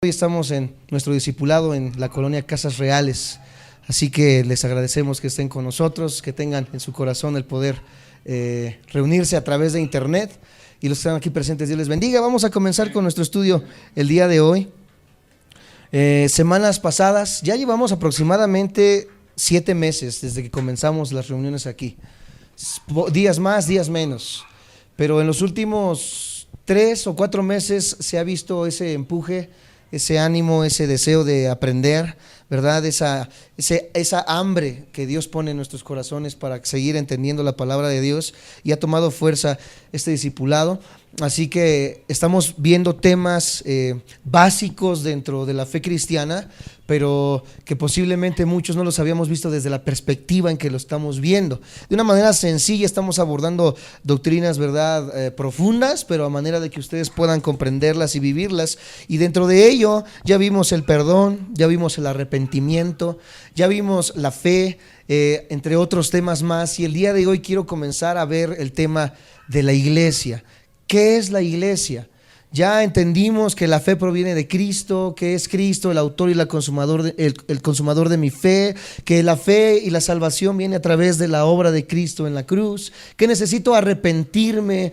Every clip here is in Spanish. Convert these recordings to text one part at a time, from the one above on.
Hoy estamos en nuestro discipulado en la colonia Casas Reales, así que les agradecemos que estén con nosotros, que tengan en su corazón el poder reunirse a través de internet, y los que están aquí presentes, Dios les bendiga. Vamos a comenzar con nuestro estudio el día de hoy. Semanas pasadas, ya llevamos aproximadamente 7 meses desde que comenzamos las reuniones aquí, días más, días menos, pero en los últimos 3 o 4 meses se ha visto ese empuje, ese ánimo, ese deseo de aprender, ¿verdad? Esa hambre que Dios pone en nuestros corazones para seguir entendiendo la palabra de Dios, y ha tomado fuerza este discipulado. Así que estamos viendo temas básicos dentro de la fe cristiana, pero que posiblemente muchos no los habíamos visto desde la perspectiva en que lo estamos viendo. De una manera sencilla estamos abordando doctrinas, ¿verdad? Profundas, pero a manera de que ustedes puedan comprenderlas y vivirlas. Y dentro de ello ya vimos el perdón, ya vimos el arrepentimiento, ya vimos la fe, entre otros temas más. Y el día de hoy quiero comenzar a ver el tema de la iglesia. ¿Qué es la iglesia? Ya entendimos que la fe proviene de Cristo, que es Cristo el autor y el consumador de mi fe, que la fe y la salvación viene a través de la obra de Cristo en la cruz, que necesito arrepentirme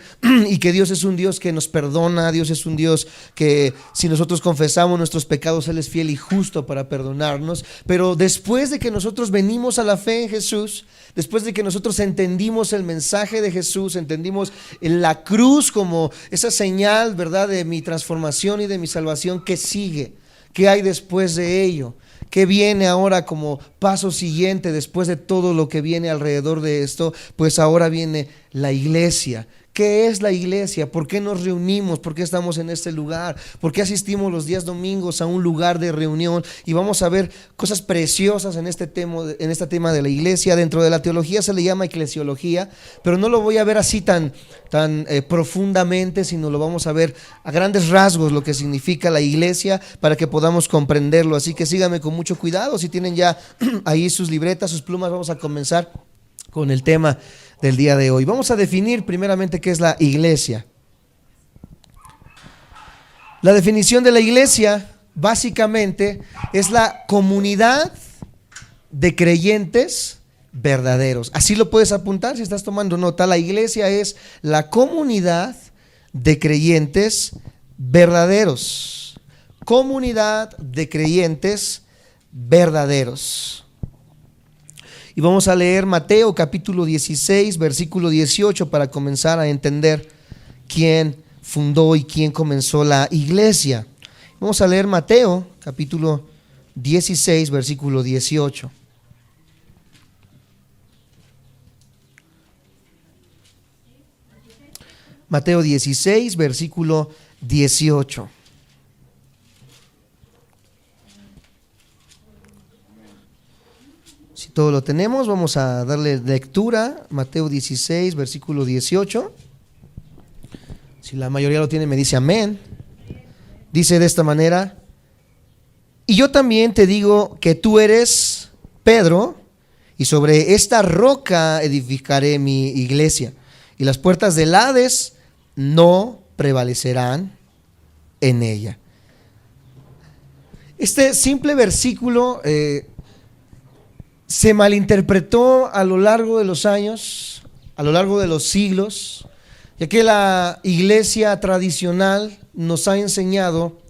y que Dios es un Dios que nos perdona. Dios es un Dios que, si nosotros confesamos nuestros pecados, Él es fiel y justo para perdonarnos. Pero después de que nosotros venimos a la fe en Jesús, después de que nosotros entendimos el mensaje de Jesús, entendimos la cruz como esa señal, ¿verdad?, de mi transformación y de mi salvación, ¿qué sigue? ¿Qué hay después de ello? ¿Qué viene ahora como paso siguiente después de todo lo que viene alrededor de esto? Pues ahora viene la iglesia. ¿Qué es la iglesia? ¿Por qué nos reunimos? ¿Por qué estamos en este lugar? ¿Por qué asistimos los días domingos a un lugar de reunión? Y vamos a ver cosas preciosas en este tema de la iglesia. Dentro de la teología se le llama eclesiología, pero no lo voy a ver así tan profundamente, sino lo vamos a ver a grandes rasgos, lo que significa la iglesia, para que podamos comprenderlo. Así que síganme con mucho cuidado. Si tienen ya ahí sus libretas, sus plumas, vamos a comenzar con el tema del día de hoy. Vamos a definir primeramente qué es la iglesia. La definición de la iglesia básicamente es la comunidad de creyentes verdaderos. Así lo puedes apuntar si estás tomando nota. La iglesia es la comunidad de creyentes verdaderos. Comunidad de creyentes verdaderos. Y vamos a leer Mateo capítulo 16, versículo 18, para comenzar a entender quién fundó y quién comenzó la iglesia. Vamos a leer Mateo capítulo 16, versículo 18. Mateo 16, versículo 18. Si todo lo tenemos, vamos a darle lectura. Mateo 16, versículo 18. Si la mayoría lo tiene, me dice amén. Dice de esta manera: y yo también te digo que tú eres Pedro, y sobre esta roca edificaré mi iglesia, y las puertas del Hades no prevalecerán en ella. Este simple versículo se malinterpretó a lo largo de los años, a lo largo de los siglos, ya que la iglesia tradicional nos ha enseñado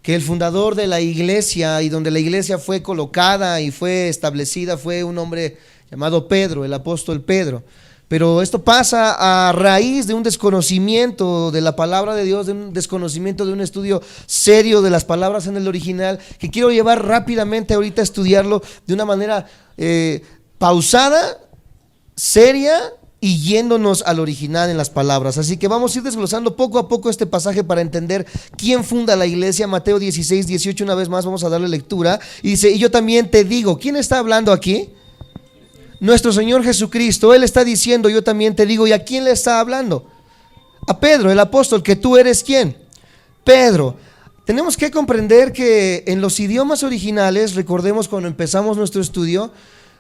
que el fundador de la iglesia, y donde la iglesia fue colocada y fue establecida, fue un hombre llamado Pedro, el apóstol Pedro. Pero esto pasa a raíz de un desconocimiento de la palabra de Dios, de un desconocimiento de un estudio serio de las palabras en el original, que quiero llevar rápidamente ahorita a estudiarlo de una manera pausada, seria, y yéndonos al original en las palabras. Así que vamos a ir desglosando poco a poco este pasaje para entender quién funda la iglesia. Mateo 16, 18, una vez más vamos a darle lectura. Y dice: y yo también te digo. ¿Quién está hablando aquí? Nuestro Señor Jesucristo. Él está diciendo: yo también te digo. ¿Y a quién le está hablando? A Pedro, el apóstol, que tú eres ¿quién? Pedro. Tenemos que comprender que en los idiomas originales, recordemos cuando empezamos nuestro estudio,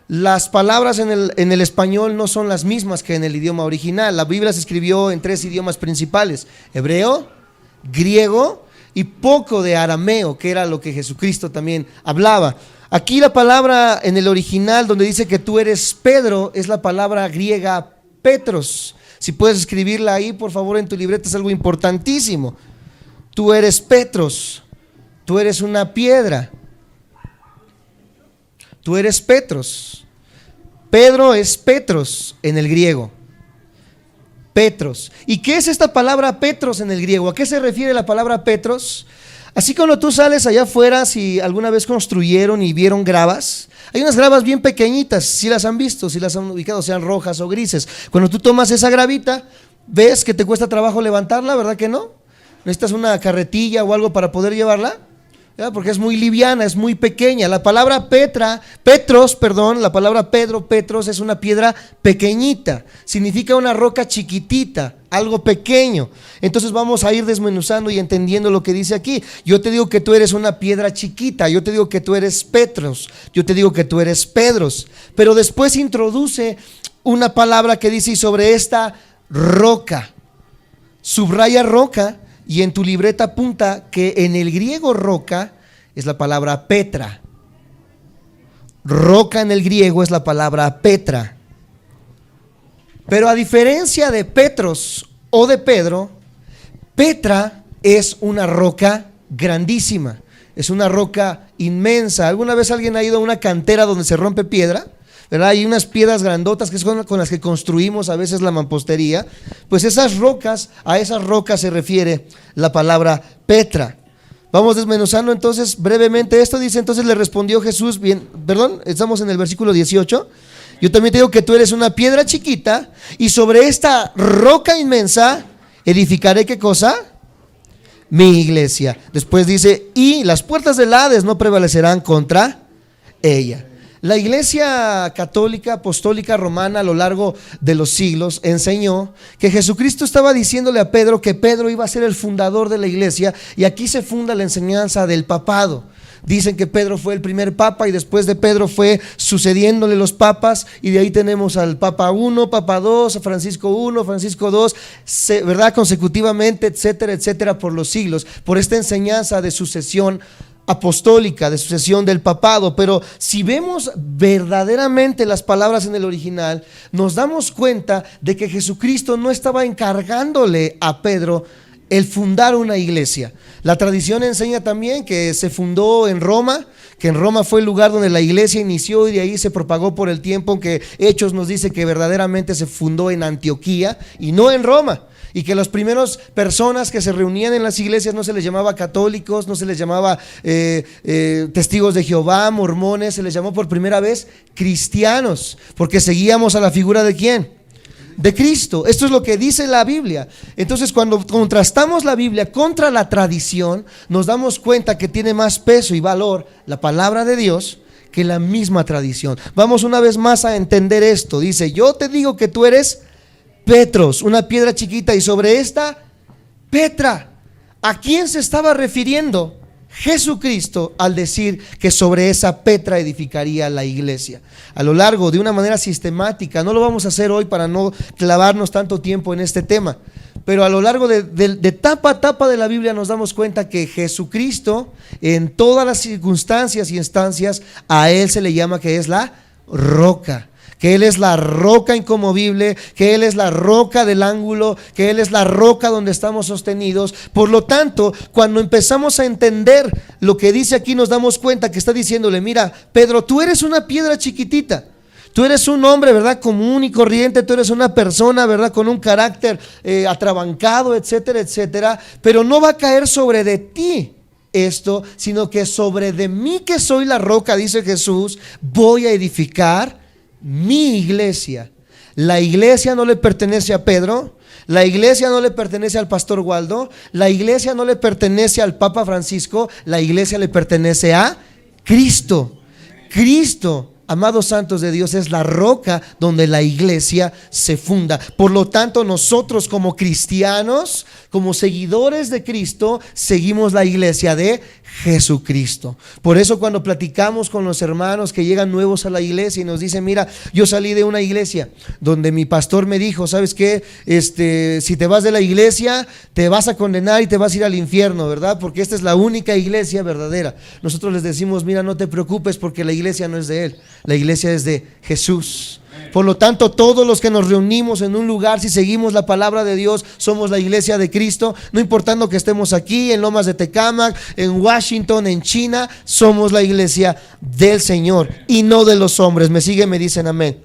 las palabras en el español no son las mismas que en el idioma original. La Biblia se escribió en 3 idiomas principales: hebreo, griego y poco de arameo, que era lo que Jesucristo también hablaba. Aquí la palabra en el original donde dice que tú eres Pedro es la palabra griega Petros. Si puedes escribirla ahí, por favor, en tu libreta, es algo importantísimo. Tú eres Petros, tú eres una piedra, tú eres Petros. Pedro es Petros en el griego. Petros. ¿Y qué es esta palabra Petros en el griego? ¿A qué se refiere la palabra Petros? Así cuando tú sales allá afuera, si alguna vez construyeron y vieron gravas, hay unas gravas bien pequeñitas, si las han visto, si las han ubicado, sean rojas o grises. Cuando tú tomas esa gravita, ves que te cuesta trabajo levantarla, ¿verdad que no? Necesitas una carretilla o algo para poder llevarla, ¿verdad? Porque es muy liviana, es muy pequeña. La palabra la palabra Petros es una piedra pequeñita, significa una roca chiquitita, algo pequeño. Entonces vamos a ir desmenuzando y entendiendo lo que dice aquí. Yo te digo que tú eres una piedra chiquita, yo te digo que tú eres Petros, yo te digo que tú eres Pedros, pero después introduce una palabra que dice: y sobre esta roca. Subraya roca y en tu libreta apunta que en el griego roca es la palabra Petra. Roca en el griego es la palabra Petra. Pero a diferencia de Petros o de Pedro, Petra es una roca grandísima, es una roca inmensa. ¿Alguna vez alguien ha ido a una cantera donde se rompe piedra? ¿Verdad? Hay unas piedras grandotas que son con las que construimos a veces la mampostería. Pues esas rocas, a esas rocas se refiere la palabra Petra. Vamos desmenuzando entonces brevemente esto. Dice: entonces le respondió Jesús, estamos en el versículo 18. Yo también te digo que tú eres una piedra chiquita y sobre esta roca inmensa edificaré, ¿qué cosa? Mi iglesia. Después dice: y las puertas del Hades no prevalecerán contra ella. La iglesia católica, apostólica, romana a lo largo de los siglos enseñó que Jesucristo estaba diciéndole a Pedro que Pedro iba a ser el fundador de la iglesia, y aquí se funda la enseñanza del papado. Dicen que Pedro fue el primer papa y después de Pedro fue sucediéndole los papas, y de ahí tenemos al Papa 1, Papa 2, Francisco 1, Francisco 2, ¿verdad? Consecutivamente, etcétera, etcétera, por los siglos, por esta enseñanza de sucesión apostólica, de sucesión del papado. Pero si vemos verdaderamente las palabras en el original, nos damos cuenta de que Jesucristo no estaba encargándole a Pedro el fundar una iglesia. La tradición enseña también que se fundó en Roma, que en Roma fue el lugar donde la iglesia inició y de ahí se propagó por el tiempo, aunque Hechos nos dice que verdaderamente se fundó en Antioquía y no en Roma. Y que las primeras personas que se reunían en las iglesias no se les llamaba católicos, no se les llamaba testigos de Jehová, mormones, se les llamó por primera vez cristianos, porque seguíamos a la figura ¿de quién? De Cristo. Esto es lo que dice la Biblia. Entonces, cuando contrastamos la Biblia contra la tradición, nos damos cuenta que tiene más peso y valor la palabra de Dios que la misma tradición. Vamos una vez más a entender esto. Dice: yo te digo que tú eres Petros, una piedra chiquita, y sobre esta Petra. ¿A quién se estaba refiriendo Jesucristo al decir que sobre esa Petra edificaría la iglesia? A lo largo, de una manera sistemática, no lo vamos a hacer hoy para no clavarnos tanto tiempo en este tema, pero a lo largo de etapa a etapa de la Biblia nos damos cuenta que Jesucristo, en todas las circunstancias y instancias, a Él se le llama que es la roca, que Él es la roca inconmovible, que Él es la roca del ángulo, que Él es la roca donde estamos sostenidos. Por lo tanto, cuando empezamos a entender lo que dice aquí, nos damos cuenta que está diciéndole: mira, Pedro, tú eres una piedra chiquitita, tú eres un hombre, ¿verdad?, común y corriente, tú eres una persona, ¿verdad?, con un carácter atrabancado, etcétera, etcétera, pero no va a caer sobre de ti esto, sino que sobre de mí, que soy la roca, dice Jesús, voy a edificar mi iglesia. La iglesia no le pertenece a Pedro, la iglesia no le pertenece al pastor Waldo, la iglesia no le pertenece al Papa Francisco, la iglesia le pertenece a Cristo. Cristo amados santos de Dios, es la roca donde la iglesia se funda. Por lo tanto, nosotros como cristianos, como seguidores de Cristo, seguimos la iglesia de Jesucristo. Por eso cuando platicamos con los hermanos que llegan nuevos a la iglesia y nos dicen, mira, yo salí de una iglesia donde mi pastor me dijo, ¿sabes qué? Si te vas de la iglesia, te vas a condenar y te vas a ir al infierno, ¿verdad? Porque esta es la única iglesia verdadera. Nosotros les decimos, mira, no te preocupes porque la iglesia no es de él, la iglesia es de Jesús. Por lo tanto, todos los que nos reunimos en un lugar, si seguimos la palabra de Dios, somos la iglesia de Cristo. No importando que estemos aquí, en Lomas de Tecámac, en Washington, en China, somos la iglesia del Señor y no de los hombres. ¿Me siguen? Me dicen amén.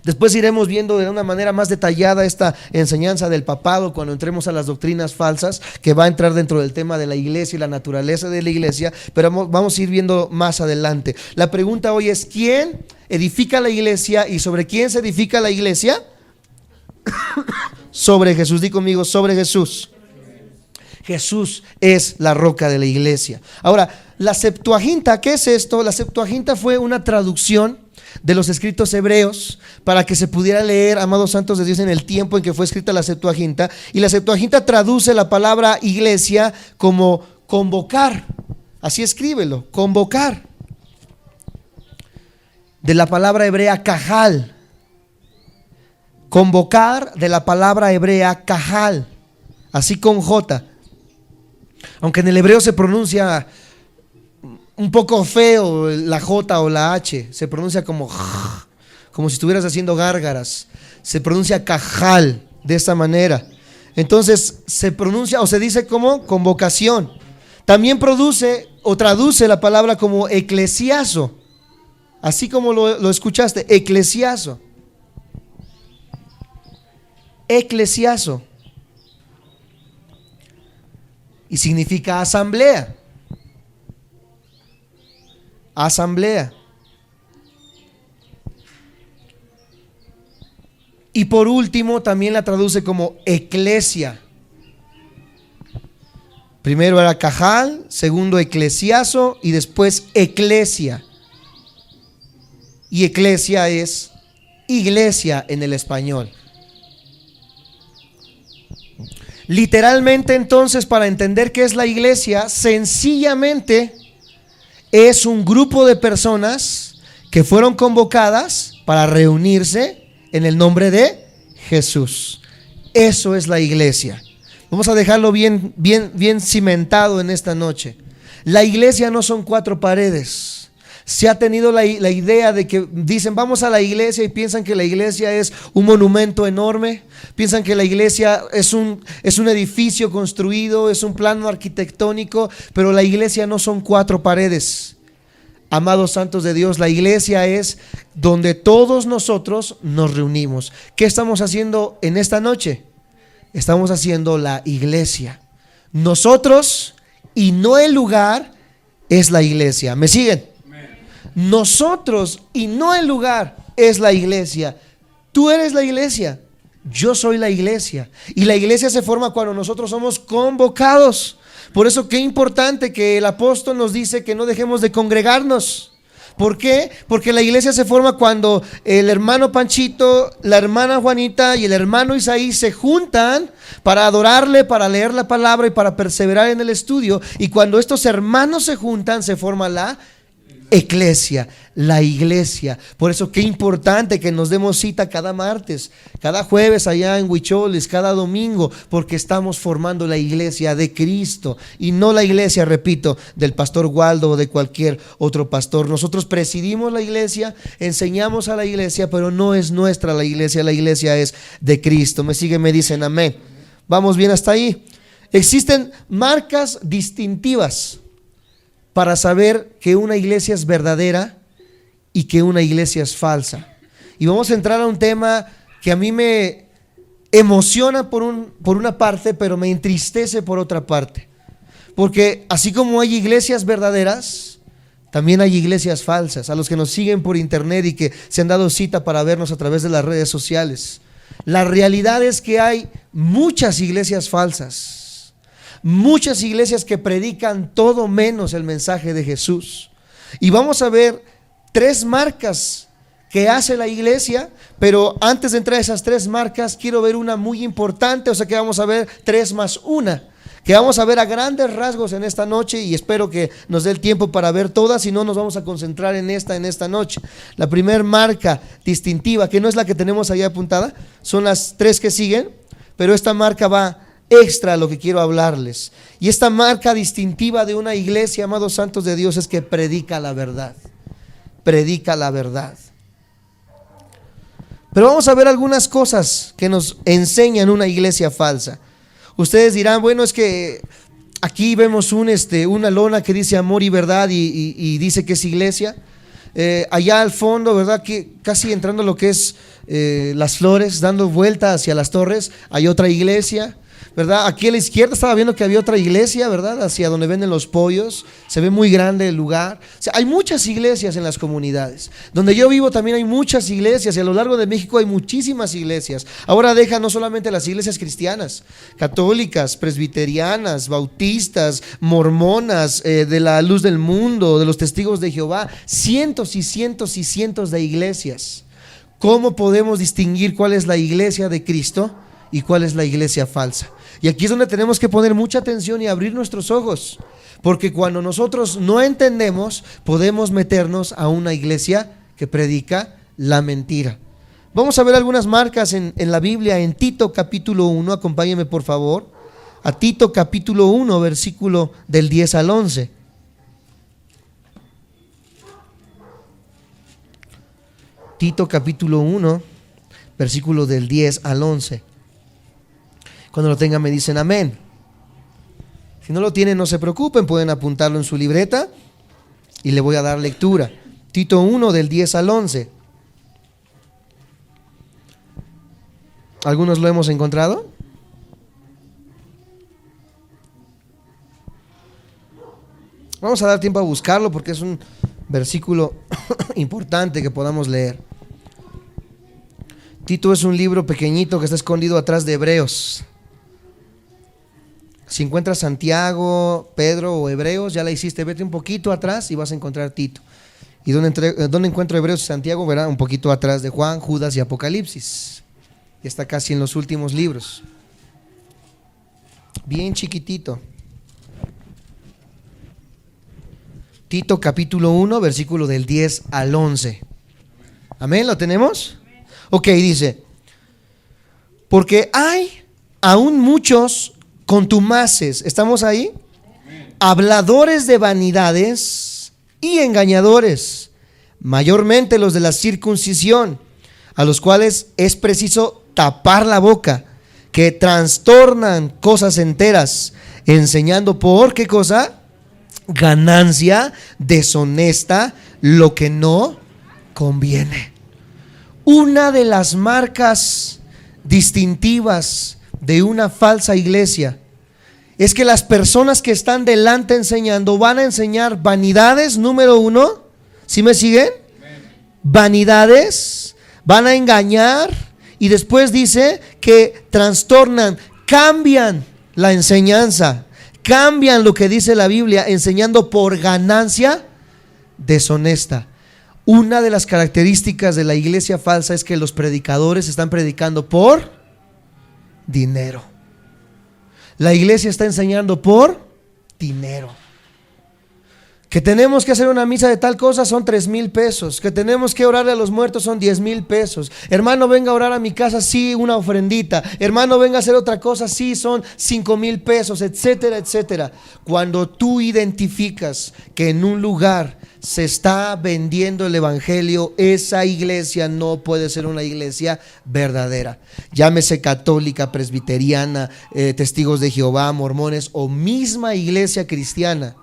Después iremos viendo de una manera más detallada esta enseñanza del papado cuando entremos a las doctrinas falsas, que va a entrar dentro del tema de la iglesia y la naturaleza de la iglesia, pero vamos a ir viendo más adelante. La pregunta hoy es, ¿quién edifica la iglesia y sobre quién se edifica la iglesia? Sobre Jesús. Di conmigo, sobre Jesús. Jesús es la roca de la iglesia. Ahora, la Septuaginta, ¿qué es esto? La Septuaginta fue una traducción de los escritos hebreos para que se pudiera leer, amados santos de Dios, en el tiempo en que fue escrita la Septuaginta. Y la Septuaginta traduce la palabra iglesia como convocar. Así escríbelo, convocar. De la palabra hebrea cajal. Convocar, de la palabra hebrea cajal, así con J. Aunque en el hebreo se pronuncia un poco feo la J o la H, se pronuncia como si estuvieras haciendo gárgaras. Se pronuncia cajal de esta manera. Entonces se pronuncia o se dice como convocación. También produce o traduce la palabra como eclesiazo, así como lo escuchaste, eclesiazo. Eclesiazo. Y significa asamblea. Asamblea. Y por último también la traduce como eclesia. Primero era cajal, segundo eclesiazo y después eclesia. Y eclesia es iglesia en el español. Literalmente, entonces, para entender qué es la iglesia, sencillamente es un grupo de personas que fueron convocadas para reunirse en el nombre de Jesús. Eso es la iglesia. Vamos a dejarlo bien cimentado en esta noche. La iglesia no son 4 paredes. Se ha tenido la idea de que dicen vamos a la iglesia y piensan que la iglesia es un monumento enorme, piensan que la iglesia es un edificio construido, es un plano arquitectónico, pero la iglesia no son 4 paredes. Amados santos de Dios, la iglesia es donde todos nosotros nos reunimos. ¿Qué estamos haciendo en esta noche? Estamos haciendo la iglesia. Nosotros y no el lugar es la iglesia. ¿Me siguen? Nosotros y no el lugar es la iglesia. Tú eres la iglesia, yo soy la iglesia. Y la iglesia se forma cuando nosotros somos convocados. Por eso qué importante que el apóstol nos dice que no dejemos de congregarnos. ¿Por qué? Porque la iglesia se forma cuando el hermano Panchito, la hermana Juanita y el hermano Isaí se juntan para adorarle, para leer la palabra y para perseverar en el estudio. Y cuando estos hermanos se juntan, se forma la eclesia, la iglesia. Por eso qué importante que nos demos cita cada martes, cada jueves allá en Huicholes, cada domingo, porque estamos formando la iglesia de Cristo y no la iglesia, repito, del pastor Waldo o de cualquier otro pastor. Nosotros presidimos la iglesia, enseñamos a la iglesia, pero no es nuestra la iglesia es de Cristo. ¿Me siguen? Me dicen amén. ¿Vamos bien hasta ahí? Existen marcas distintivas para saber que una iglesia es verdadera y que una iglesia es falsa. Y vamos a entrar a un tema que a mí me emociona por una parte, pero me entristece por otra parte. Porque así como hay iglesias verdaderas, también hay iglesias falsas. A los que nos siguen por internet y que se han dado cita para vernos a través de las redes sociales, la realidad es que hay muchas iglesias falsas. Muchas iglesias que predican todo menos el mensaje de Jesús. Y vamos a ver tres marcas que hace la iglesia, pero antes de entrar a esas tres marcas, quiero ver una muy importante, o sea que vamos a ver 3 más 1, que vamos a ver a grandes rasgos en esta noche, y espero que nos dé el tiempo para ver todas, si no nos vamos a concentrar en esta noche. La primera marca distintiva, que no es la que tenemos ahí apuntada, son las 3 que siguen, pero esta marca va extra a lo que quiero hablarles. Y esta marca distintiva de una iglesia, amados santos de Dios, es que predica la verdad. Predica la verdad. Pero vamos a ver algunas cosas que nos enseñan una iglesia falsa. Ustedes dirán, bueno, es que aquí vemos una lona que dice amor y verdad y dice que es iglesia. Allá al fondo, ¿verdad? Que casi entrando a lo que es Las Flores, dando vuelta hacia las torres, hay otra iglesia, ¿verdad? Aquí a la izquierda estaba viendo que había otra iglesia, ¿verdad? Hacia donde venden los pollos, se ve muy grande el lugar. O sea, hay muchas iglesias en las comunidades. Donde yo vivo también hay muchas iglesias, y a lo largo de México hay muchísimas iglesias. Ahora deja no solamente las iglesias cristianas, católicas, presbiterianas, bautistas, mormonas, de la Luz del Mundo, de los Testigos de Jehová, cientos y cientos y cientos de iglesias. ¿Cómo podemos distinguir cuál es la iglesia de Cristo y cuál es la iglesia falsa? Y aquí es donde tenemos que poner mucha atención y abrir nuestros ojos, porque cuando nosotros no entendemos, podemos meternos a una iglesia que predica la mentira. Vamos a ver algunas marcas en la Biblia, en Tito capítulo 1, acompáñenme por favor, a Tito capítulo 1, versículo del 10 al 11. Tito capítulo 1, versículo del 10 al 11. Cuando lo tengan me dicen amén. Si no lo tienen, no se preocupen, pueden apuntarlo en su libreta y le voy a dar lectura. Tito 1 del 10 al 11. ¿Algunos lo hemos encontrado? Vamos a dar tiempo a buscarlo porque es un versículo importante que podamos leer. Tito es un libro pequeñito que está escondido atrás de Hebreos. Si encuentras Santiago, Pedro o Hebreos, ya la hiciste, vete un poquito atrás y vas a encontrar Tito. ¿Y dónde encuentro Hebreos y Santiago? Verá, un poquito atrás de Juan, Judas y Apocalipsis. Y está casi en los últimos libros. Bien chiquitito. Tito capítulo 1, versículo del 10 al 11. Amén, ¿lo tenemos? Ok, dice: porque hay aún muchos contumaces, ¿estamos ahí? Habladores de vanidades y engañadores, mayormente los de la circuncisión, a los cuales es preciso tapar la boca, que trastornan cosas enteras, enseñando por ¿qué cosa? Ganancia deshonesta, lo que no conviene. Una de las marcas distintivas de una falsa iglesia es que las personas que están delante enseñando van a enseñar vanidades, número 1, ¿sí me siguen? Vanidades, van a engañar, y después dice que trastornan, cambian la enseñanza, cambian lo que dice la Biblia, enseñando por ganancia deshonesta. Una de las características de la iglesia falsa es que los predicadores están predicando por dinero. La iglesia está enseñando por dinero. Que tenemos que hacer una misa de tal cosa, son 3,000 pesos. Que tenemos que orarle a los muertos, son 10,000 pesos. Hermano, venga a orar a mi casa, sí, una ofrendita. Hermano, venga a hacer otra cosa, sí, son 5,000 pesos, etcétera, etcétera. Cuando tú identificas que en un lugar se está vendiendo el evangelio, esa iglesia no puede ser una iglesia verdadera. Llámese católica, presbiteriana, testigos de Jehová, mormones o misma iglesia cristiana.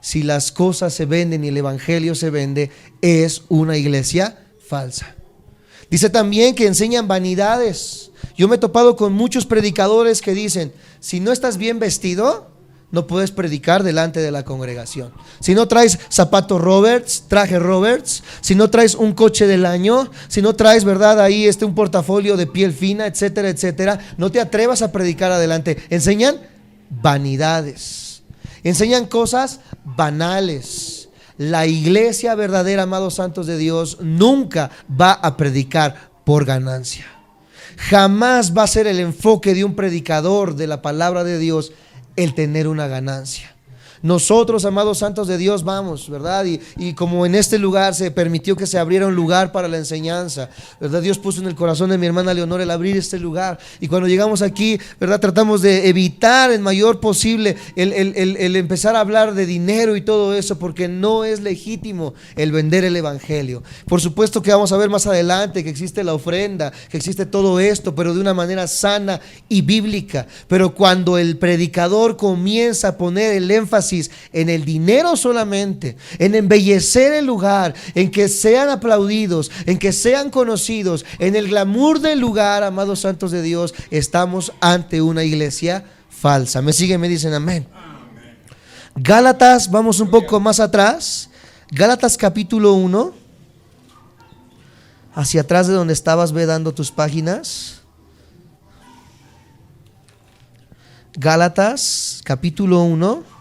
Si las cosas se venden y el evangelio se vende, es una iglesia falsa. Dice también que enseñan vanidades. Yo me he topado con muchos predicadores que dicen: si no estás bien vestido, no puedes predicar delante de la congregación. Si no traes zapatos Roberts, traje Roberts, si no traes un coche del año, si no traes, ¿verdad?, ahí un portafolio de piel fina, etcétera, etcétera, no te atrevas a predicar adelante. Enseñan vanidades. Enseñan cosas banales. La iglesia verdadera, amados santos de Dios, nunca va a predicar por ganancia. Jamás va a ser el enfoque de un predicador de la palabra de Dios el tener una ganancia. Nosotros, amados santos de Dios, vamos, ¿verdad? Y como en este lugar se permitió que se abriera un lugar para la enseñanza, ¿verdad? Dios puso en el corazón de mi hermana Leonor el abrir este lugar. Y cuando llegamos aquí, ¿verdad? Tratamos de evitar en mayor posible el empezar a hablar de dinero y todo eso, porque no es legítimo el vender el evangelio. Por supuesto que vamos a ver más adelante que existe la ofrenda, que existe todo esto, pero de una manera sana y bíblica. Pero cuando el predicador comienza a poner el énfasis en el dinero solamente, en embellecer el lugar, en que sean aplaudidos, en que sean conocidos, en el glamour del lugar, amados santos de Dios, estamos ante una iglesia falsa. ¿Me siguen? Me dicen amén. Gálatas, vamos un poco más atrás. Gálatas capítulo 1. Hacia atrás de donde estabas, ve dando tus páginas. Gálatas capítulo 1.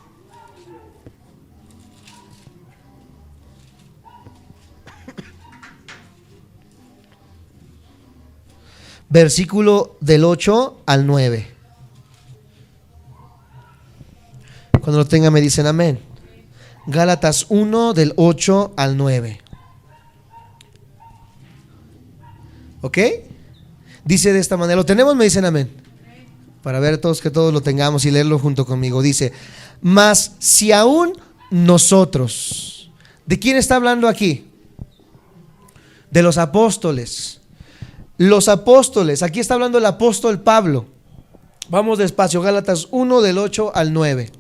Versículo del 8 al 9. Cuando lo tengan me dicen amén. Gálatas 1 del 8 al 9. ¿Ok? Dice de esta manera. ¿Lo tenemos? Me dicen amén. Para ver todos que todos lo tengamos y leerlo junto conmigo. Dice: mas si aún nosotros. ¿De quién está hablando aquí? De los apóstoles. Los apóstoles, aquí está hablando el apóstol Pablo. Vamos despacio, Gálatas 1 del 8 al 9.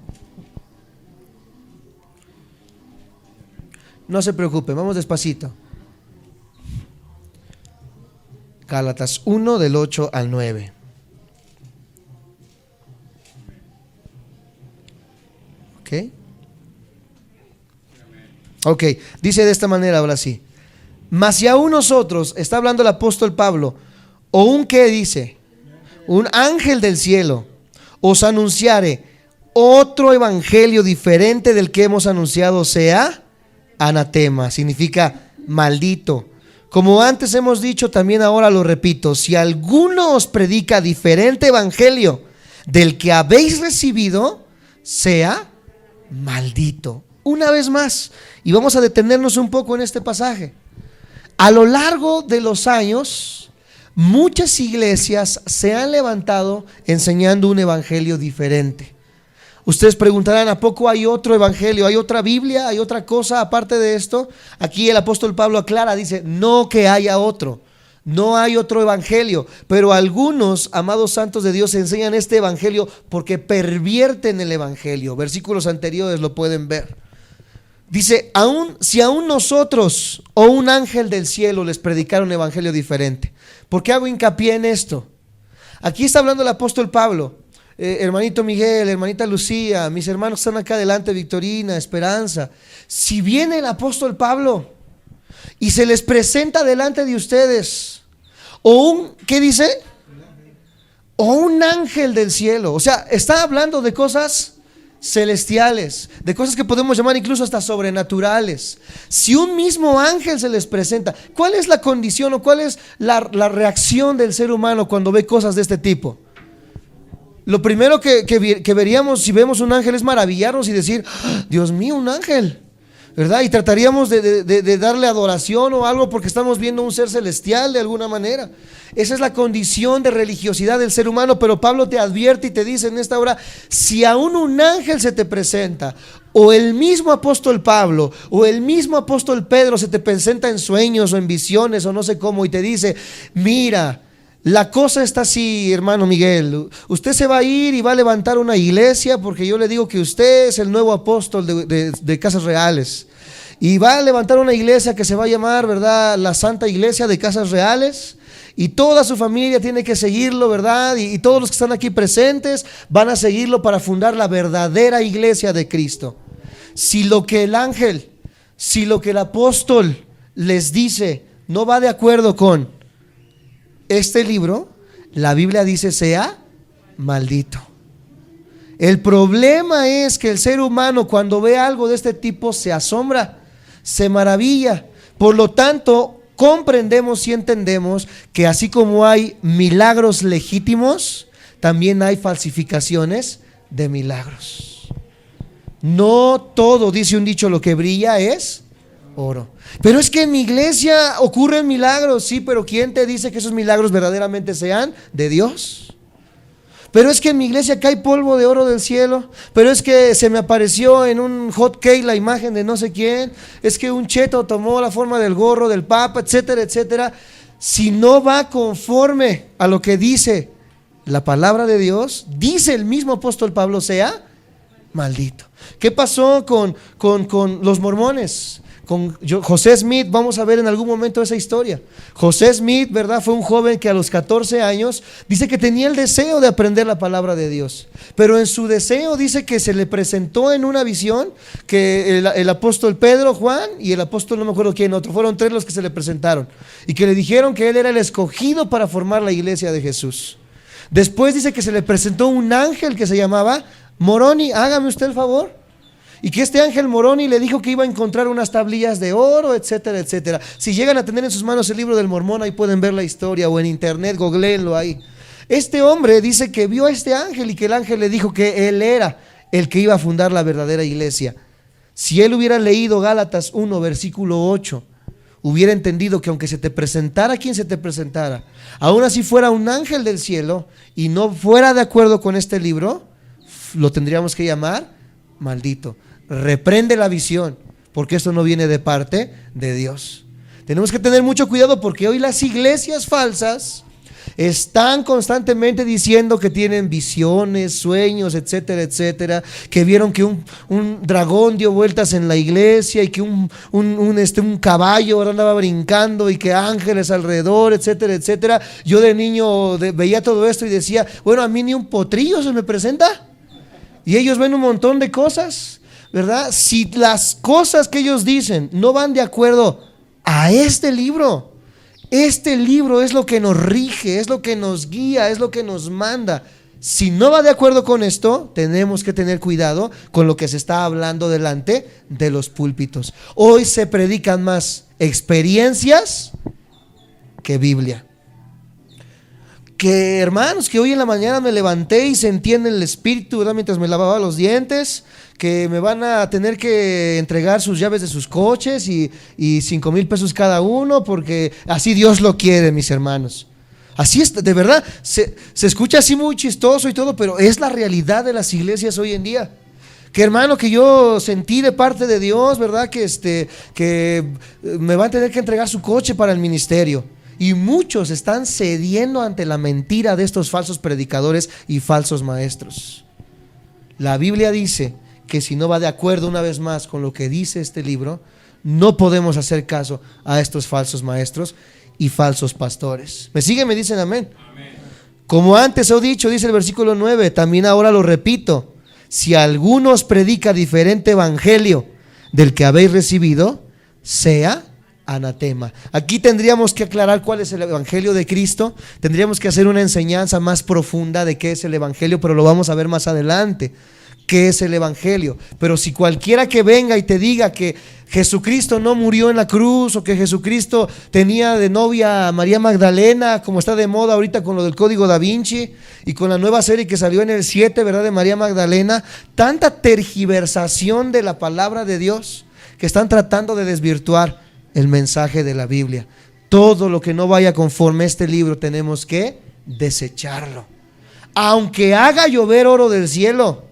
No se preocupe, vamos despacito. Gálatas 1 del 8 al 9. Ok, dice de esta manera ahora sí. Mas si aún nosotros, está hablando el apóstol Pablo, o un que dice, un ángel del cielo os anunciare otro evangelio diferente del que hemos anunciado, sea anatema, significa maldito. Como antes hemos dicho, también ahora lo repito: si alguno os predica diferente evangelio del que habéis recibido, sea maldito. Una vez más, y vamos a detenernos un poco en este pasaje. A lo largo de los años, muchas iglesias se han levantado enseñando un evangelio diferente. Ustedes preguntarán: ¿a poco hay otro evangelio? ¿Hay otra Biblia? ¿Hay otra cosa aparte de esto? Aquí el apóstol Pablo aclara, dice: no que haya otro, no hay otro evangelio. Pero algunos, amados santos de Dios, enseñan este evangelio porque pervierten el evangelio. Versículos anteriores lo pueden ver. Dice: si aún nosotros o un ángel del cielo les predicara un evangelio diferente. ¿Por qué hago hincapié en esto? Aquí está hablando el apóstol Pablo. Hermanito Miguel, hermanita Lucía, mis hermanos que están acá adelante, Victorina, Esperanza. Si viene el apóstol Pablo y se les presenta delante de ustedes, ¿qué dice? O un ángel del cielo. O sea, está hablando de cosas celestiales, de cosas que podemos llamar incluso hasta sobrenaturales. Si un mismo ángel se les presenta, ¿cuál es la condición o cuál es la reacción del ser humano cuando ve cosas de este tipo? Lo primero que veríamos si vemos un ángel es maravillarnos y decir: ¡ah, Dios mío, un ángel! ¿Verdad? Y trataríamos de darle adoración o algo porque estamos viendo un ser celestial de alguna manera. Esa es la condición de religiosidad del ser humano. Pero Pablo te advierte y te dice en esta hora: si aún un ángel se te presenta, o el mismo apóstol Pablo o el mismo apóstol Pedro se te presenta en sueños o en visiones o no sé cómo, y te dice: mira, la cosa está así, hermano Miguel, usted se va a ir y va a levantar una iglesia, porque yo le digo que usted es el nuevo apóstol de Casas Reales, y va a levantar una iglesia que se va a llamar, ¿verdad?, la Santa Iglesia de Casas Reales, y toda su familia tiene que seguirlo, ¿verdad? Y todos los que están aquí presentes van a seguirlo para fundar la verdadera iglesia de Cristo. Si lo que el ángel, si lo que el apóstol les dice no va de acuerdo con este libro, la Biblia dice: sea maldito. El problema es que el ser humano, cuando ve algo de este tipo, se asombra se maravilla. Por lo tanto, comprendemos y entendemos que así como hay milagros legítimos, también hay falsificaciones de milagros. No todo, dice un dicho, lo que brilla es oro. Pero es que en mi iglesia ocurren milagros, sí, pero ¿quién te dice que esos milagros verdaderamente sean de Dios? Pero es que en mi iglesia cae polvo de oro del cielo. Pero es que se me apareció en un hot cake la imagen de no sé quién. Es que un cheto tomó la forma del gorro del papa, etcétera, etcétera. Si no va conforme a lo que dice la palabra de Dios, dice el mismo apóstol Pablo, sea maldito. ¿Qué pasó con los mormones? Con José Smith, vamos a ver en algún momento esa historia. José Smith, ¿verdad? Fue un joven que a los 14 años dice que tenía el deseo de aprender la palabra de Dios, pero en su deseo dice que se le presentó en una visión que el apóstol Pedro, Juan y el apóstol no me acuerdo quién otro, fueron 3 los que se le presentaron y que le dijeron que él era el escogido para formar la iglesia de Jesús. Después dice que se le presentó un ángel que se llamaba Moroni, hágame usted el favor. Y que este ángel Moroni le dijo que iba a encontrar unas tablillas de oro, etcétera, etcétera. Si llegan a tener en sus manos el libro del Mormón, ahí pueden ver la historia, o en internet, googleenlo ahí. Este hombre dice que vio a este ángel y que el ángel le dijo que él era el que iba a fundar la verdadera iglesia. Si él hubiera leído Gálatas 1, versículo 8, hubiera entendido que aunque se te presentara quien se te presentara, aún así fuera un ángel del cielo y no fuera de acuerdo con este libro, lo tendríamos que llamar maldito. Reprende la visión, porque esto no viene de parte de Dios. Tenemos que tener mucho cuidado porque hoy las iglesias falsas están constantemente diciendo que tienen visiones, sueños, etcétera, etcétera, que vieron que un dragón dio vueltas en la iglesia y que un caballo andaba brincando y que ángeles alrededor, etcétera, etcétera. Yo de niño veía todo esto y decía, bueno, a mí ni un potrillo se me presenta. Y ellos ven un montón de cosas, ¿verdad? Si las cosas que ellos dicen no van de acuerdo a este libro es lo que nos rige, es lo que nos guía, es lo que nos manda. Si no va de acuerdo con esto, tenemos que tener cuidado con lo que se está hablando delante de los púlpitos. Hoy se predican más experiencias que Biblia. Que hermanos, que hoy en la mañana me levanté y sentí en el espíritu, ¿verdad? Mientras me lavaba los dientes, que me van a tener que entregar sus llaves de sus coches y 5,000 pesos cada uno, porque así Dios lo quiere, mis hermanos. Así es, de verdad, se escucha así muy chistoso y todo, pero es la realidad de las iglesias hoy en día. Que hermano, que yo sentí de parte de Dios, ¿verdad? Que me van a tener que entregar su coche para el ministerio. Y muchos están cediendo ante la mentira de estos falsos predicadores y falsos maestros. La Biblia dice que si no va de acuerdo una vez más con lo que dice este libro, no podemos hacer caso a estos falsos maestros y falsos pastores. ¿Me siguen? ¿Me dicen amén? Amén. Como antes he dicho, dice el versículo 9, también ahora lo repito, si alguno os predica diferente evangelio del que habéis recibido, sea anatema. Aquí tendríamos que aclarar cuál es el evangelio de Cristo. Tendríamos que hacer una enseñanza más profunda de qué es el evangelio, pero lo vamos a ver más adelante. ¿Qué es el evangelio? Pero si cualquiera que venga y te diga que Jesucristo no murió en la cruz, o que Jesucristo tenía de novia a María Magdalena, como está de moda ahorita con lo del Código Da Vinci y con la nueva serie que salió en el 7, ¿verdad? De María Magdalena, tanta tergiversación de la palabra de Dios que están tratando de desvirtuar el mensaje de la Biblia. Todo lo que no vaya conforme a este libro tenemos que desecharlo. Aunque haga llover oro del cielo,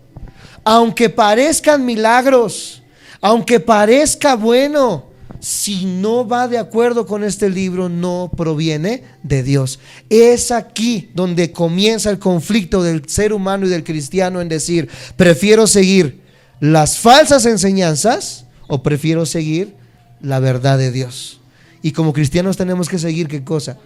aunque parezcan milagros, aunque parezca bueno, si no va de acuerdo con este libro, no proviene de Dios. Es aquí donde comienza el conflicto del ser humano y del cristiano en decir, prefiero seguir las falsas enseñanzas o prefiero seguir la verdad de Dios. Y como cristianos tenemos que seguir ¿qué cosa?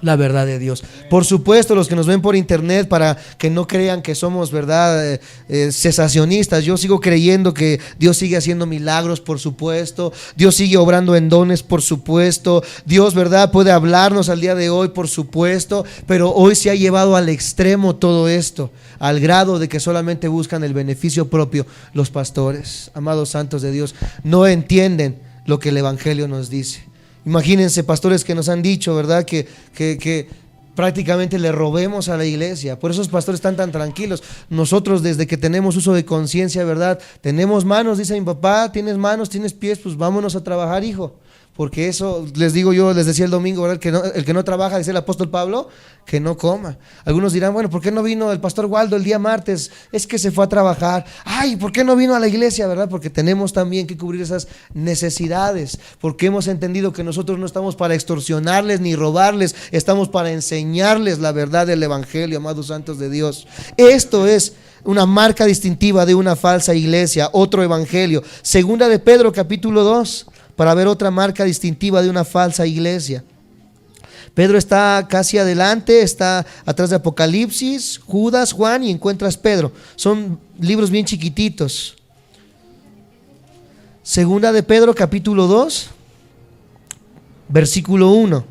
La verdad de Dios. Por supuesto, los que nos ven por internet, para que no crean que somos, ¿verdad?, cesacionistas. Yo sigo creyendo que Dios sigue haciendo milagros, por supuesto. Dios sigue obrando en dones, por supuesto. Dios, ¿verdad?, puede hablarnos al día de hoy, por supuesto. Pero hoy se ha llevado al extremo todo esto, al grado de que solamente buscan el beneficio propio los pastores. Amados santos de Dios, no entienden lo que el Evangelio nos dice. Imagínense pastores que nos han dicho, ¿verdad?, que prácticamente le robemos a la iglesia. Por eso los pastores están tan tranquilos. Nosotros, desde que tenemos uso de conciencia, ¿verdad?, tenemos manos, dice mi papá, tienes manos, tienes pies, pues vámonos a trabajar, hijo. Porque eso, les digo yo, les decía el domingo, ¿verdad?, el que no trabaja, dice el apóstol Pablo, que no coma. Algunos dirán, bueno, ¿por qué no vino el pastor Waldo el día martes? Es que se fue a trabajar. Ay, ¿por qué no vino a la iglesia, verdad? Porque tenemos también que cubrir esas necesidades, porque hemos entendido que nosotros no estamos para extorsionarles ni robarles, estamos para enseñarles la verdad del Evangelio, amados santos de Dios. Esto es una marca distintiva de una falsa iglesia, otro evangelio. Segunda de Pedro, capítulo 2, para ver otra marca distintiva de una falsa iglesia. Pedro está casi adelante, está atrás de Apocalipsis, Judas, Juan y encuentras Pedro. Son libros bien chiquititos. Segunda de Pedro, capítulo 2, versículo 1.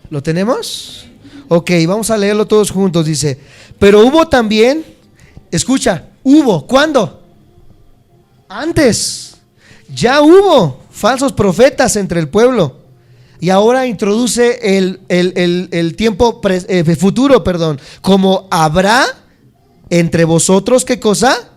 ¿Lo tenemos? Ok, vamos a leerlo todos juntos. Dice, pero hubo también, escucha, hubo, ¿cuándo? Antes, ya hubo falsos profetas entre el pueblo. Y ahora introduce el tiempo futuro, como habrá entre vosotros, ¿qué cosa?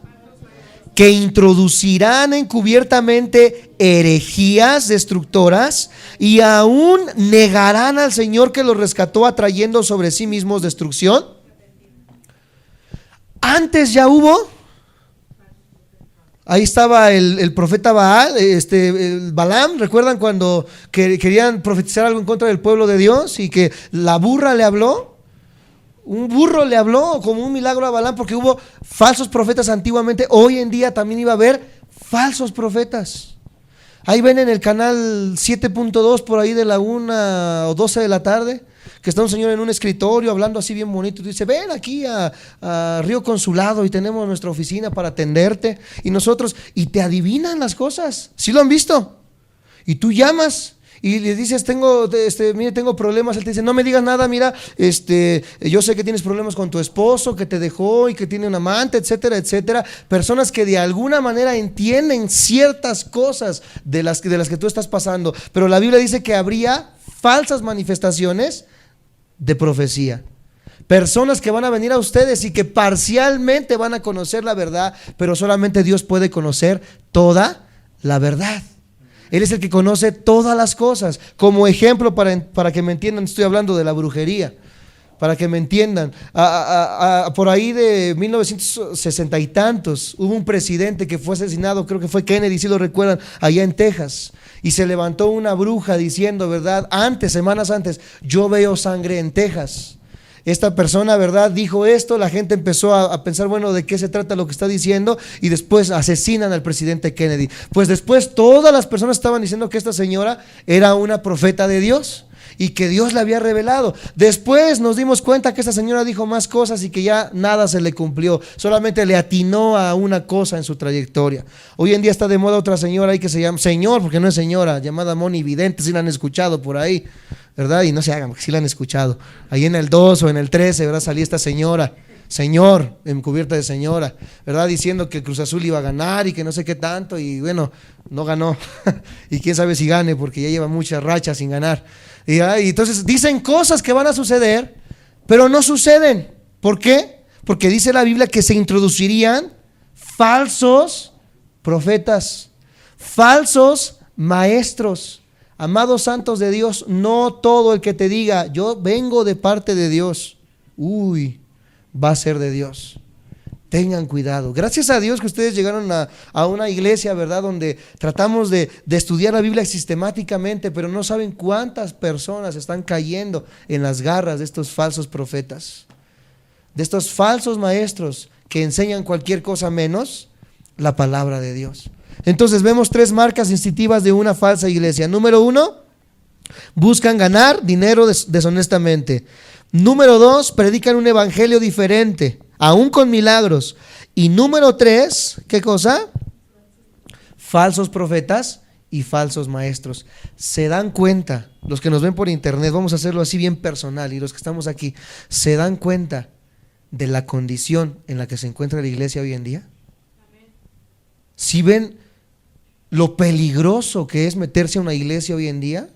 Que introducirán encubiertamente herejías destructoras y aún negarán al Señor que los rescató, atrayendo sobre sí mismos destrucción. Antes ya hubo. Ahí estaba el profeta Baal, el Balaam. ¿Recuerdan cuando querían profetizar algo en contra del pueblo de Dios y que la burra le habló? Un burro le habló como un milagro a Balaam, porque hubo falsos profetas antiguamente. Hoy en día también iba a haber falsos profetas. Ahí ven en el canal 7.2 por ahí de la 1 o 12 de la tarde, que está un señor en un escritorio hablando así bien bonito y dice, ven aquí a Río Consulado y tenemos nuestra oficina para atenderte. Y nosotros, y te adivinan las cosas. ¿Sí lo han visto? Y tú llamas y le dices, mire, tengo problemas. Él te dice, no me digas nada, mira, yo sé que tienes problemas con tu esposo, que te dejó y que tiene un amante, etcétera, etcétera. Personas que de alguna manera entienden ciertas cosas de las que tú estás pasando. Pero la Biblia dice que habría falsas manifestaciones de profecía. Personas que van a venir a ustedes y que parcialmente van a conocer la verdad, pero solamente Dios puede conocer toda la verdad. Él es el que conoce todas las cosas. Como ejemplo, para que me entiendan, estoy hablando de la brujería. Para que me entiendan, por ahí de 1960 y tantos, hubo un presidente que fue asesinado, creo que fue Kennedy, si lo recuerdan, allá en Texas. Y se levantó una bruja diciendo, ¿verdad? Semanas antes, yo veo sangre en Texas. Esta persona, ¿verdad?, dijo esto, la gente empezó a pensar, bueno, ¿de qué se trata lo que está diciendo? Y después asesinan al presidente Kennedy. Pues después todas las personas estaban diciendo que esta señora era una profeta de Dios y que Dios la había revelado. Después nos dimos cuenta que esta señora dijo más cosas y que ya nada se le cumplió, solamente le atinó a una cosa en su trayectoria. Hoy en día está de moda otra señora ahí que se llama, señor, porque no es señora, llamada Moni Vidente, si la han escuchado por ahí, ¿verdad? Y no se hagan, porque sí la han escuchado. Ahí en el 2 o en el 13, ¿verdad?, salía esta señora, señor, encubierta de señora, ¿verdad?, diciendo que el Cruz Azul iba a ganar y que no sé qué tanto, y bueno, no ganó. Y quién sabe si gane, porque ya lleva muchas rachas sin ganar. Y entonces dicen cosas que van a suceder, pero no suceden. ¿Por qué? Porque dice la Biblia que se introducirían falsos profetas, falsos maestros. Amados santos de Dios, no todo el que te diga, yo vengo de parte de Dios, va a ser de Dios. Tengan cuidado. Gracias a Dios que ustedes llegaron a una iglesia, ¿verdad?, donde tratamos de estudiar la Biblia sistemáticamente, pero no saben cuántas personas están cayendo en las garras de estos falsos profetas, de estos falsos maestros que enseñan cualquier cosa menos la palabra de Dios. Entonces vemos 3 marcas distintivas de una falsa iglesia. Número 1, buscan ganar dinero deshonestamente. Número 2, predican un evangelio diferente, aún con milagros. Y número 3, ¿qué cosa? Falsos profetas y falsos maestros. Se dan cuenta, los que nos ven por internet, vamos a hacerlo así bien personal, y los que estamos aquí, ¿se dan cuenta de la condición en la que se encuentra la iglesia hoy en día? Si ven lo peligroso que es meterse a una iglesia hoy en día,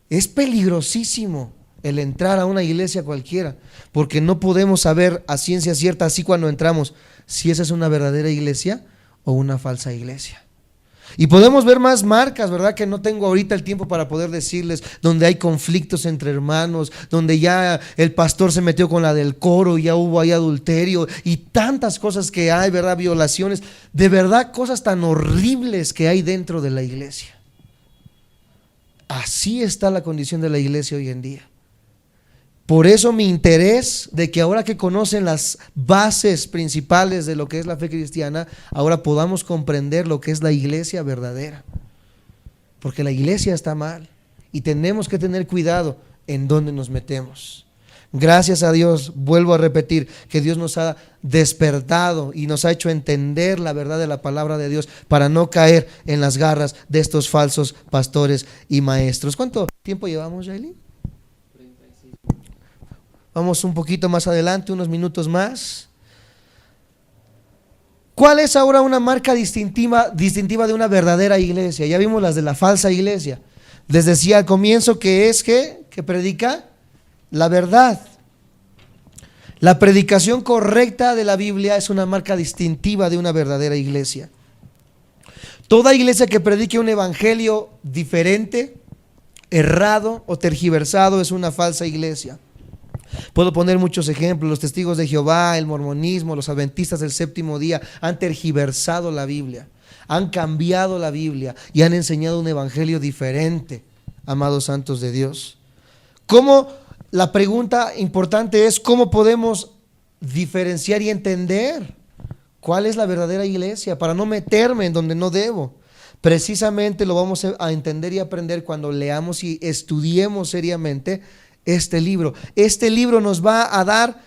es peligrosísimo el entrar a una iglesia cualquiera, porque no podemos saber a ciencia cierta, así cuando entramos, si esa es una verdadera iglesia o una falsa iglesia. Y podemos ver más marcas, ¿verdad? Que no tengo ahorita el tiempo para poder decirles, donde hay conflictos entre hermanos, donde ya el pastor se metió con la del coro, ya hubo ahí adulterio y tantas cosas que hay, ¿verdad? Violaciones, de verdad cosas tan horribles que hay dentro de la iglesia. Así está la condición de la iglesia hoy en día. Por eso mi interés de que ahora que conocen las bases principales de lo que es la fe cristiana, ahora podamos comprender lo que es la iglesia verdadera. Porque la iglesia está mal y tenemos que tener cuidado en dónde nos metemos. Gracias a Dios, vuelvo a repetir, que Dios nos ha despertado y nos ha hecho entender la verdad de la palabra de Dios para no caer en las garras de estos falsos pastores y maestros. ¿Cuánto tiempo llevamos, Yaeli? Vamos un poquito más adelante, unos minutos más. ¿Cuál es ahora una marca distintiva de una verdadera iglesia? Ya vimos las de la falsa iglesia. Les decía al comienzo que es que predica la verdad. La predicación correcta de la Biblia es una marca distintiva de una verdadera iglesia. Toda iglesia que predique un evangelio diferente, errado o tergiversado es una falsa iglesia. Puedo poner muchos ejemplos. Los testigos de Jehová, el mormonismo, los adventistas del séptimo día han tergiversado la Biblia, han cambiado la Biblia y han enseñado un evangelio diferente, amados santos de Dios. La pregunta importante es ¿cómo podemos diferenciar y entender cuál es la verdadera iglesia para no meterme en donde no debo? Precisamente lo vamos a entender y aprender cuando leamos y estudiemos seriamente este libro. Este libro nos va a dar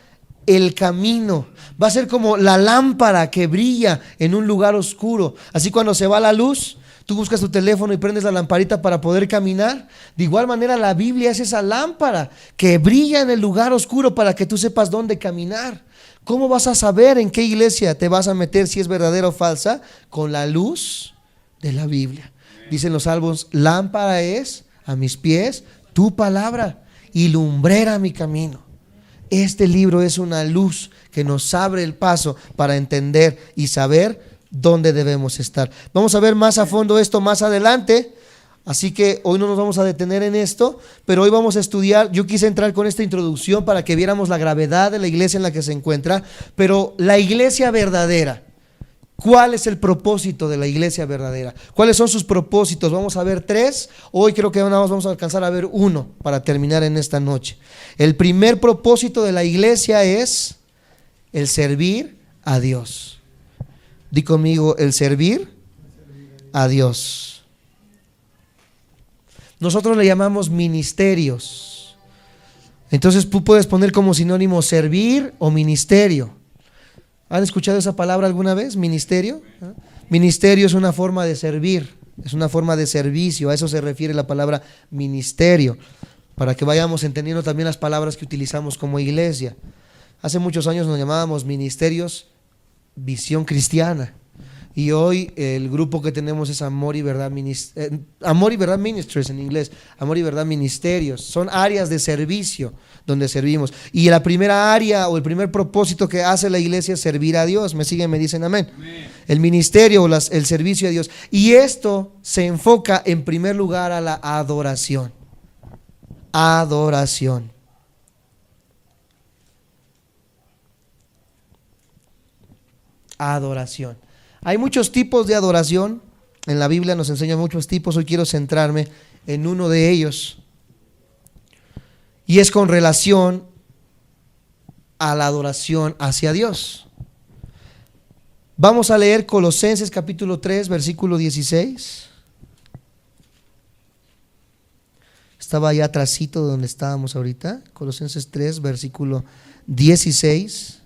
el camino, va a ser como la lámpara que brilla en un lugar oscuro. Así cuando se va la luz, tú buscas tu teléfono y prendes la lamparita para poder caminar. De igual manera la Biblia es esa lámpara que brilla en el lugar oscuro para que tú sepas dónde caminar. ¿Cómo vas a saber en qué iglesia te vas a meter, si es verdadera o falsa? Con la luz de la Biblia. Dicen los salmos, lámpara es a mis pies tu palabra y lumbrera mi camino. Este libro es una luz que nos abre el paso para entender y saber dónde debemos estar. Vamos a ver más a fondo esto más adelante, así que hoy no nos vamos a detener en esto, pero hoy vamos a estudiar. Yo quise entrar con esta introducción para que viéramos la gravedad de la iglesia en la que se encuentra, pero la iglesia verdadera, ¿cuál es el propósito de la iglesia verdadera? ¿Cuáles son sus propósitos? Vamos a ver 3. Hoy creo que nada más vamos a alcanzar a ver 1 para terminar en esta noche. El primer propósito de la iglesia es el servir a Dios. Di conmigo, el servir a Dios. Nosotros le llamamos ministerios. Entonces tú puedes poner como sinónimo servir o ministerio. ¿Han escuchado esa palabra alguna vez? Ministerio. Ministerio es una forma de servir, es una forma de servicio. A eso se refiere la palabra ministerio, para que vayamos entendiendo también las palabras que utilizamos como iglesia. Hace muchos años nos llamábamos ministerios Visión Cristiana, y hoy el grupo que tenemos es Amor y Verdad Ministries en inglés, Amor y Verdad Ministerios. Son áreas de servicio donde servimos, y la primera área o el primer propósito que hace la iglesia es servir a Dios. ¿Me siguen? ¿Me dicen amén? Amén. El ministerio o el servicio a Dios, y esto se enfoca en primer lugar a la adoración. Adoración. Adoración. Hay muchos tipos de adoración. En la Biblia nos enseña muchos tipos. Hoy quiero centrarme en uno de ellos, y es con relación a la adoración hacia Dios. Vamos a leer Colosenses capítulo 3, versículo 16. Estaba allá atrásito de donde estábamos ahorita. Colosenses 3, versículo 16.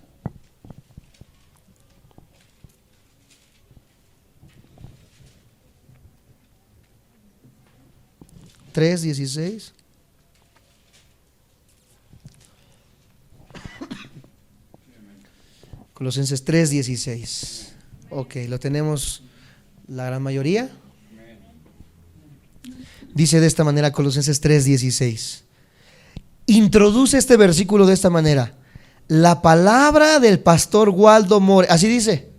(3:16) Colosenses 3:16. Ok, lo tenemos la gran mayoría. Dice de esta manera Colosenses 3:16. Introduce este versículo de esta manera: la palabra del pastor Waldo More, así dice.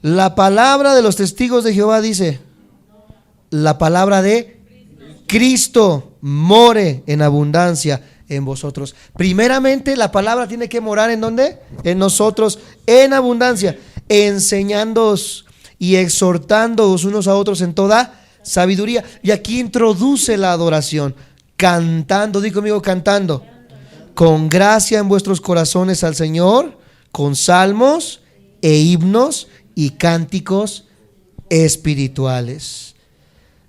La palabra de los testigos de Jehová dice. La palabra de Cristo more en abundancia en vosotros. Primeramente, la palabra tiene que morar ¿en dónde? En nosotros, en abundancia, enseñándoos y exhortándoos unos a otros en toda sabiduría. Y aquí introduce la adoración, cantando, di conmigo, cantando, con gracia en vuestros corazones al Señor, con salmos e himnos y cánticos espirituales.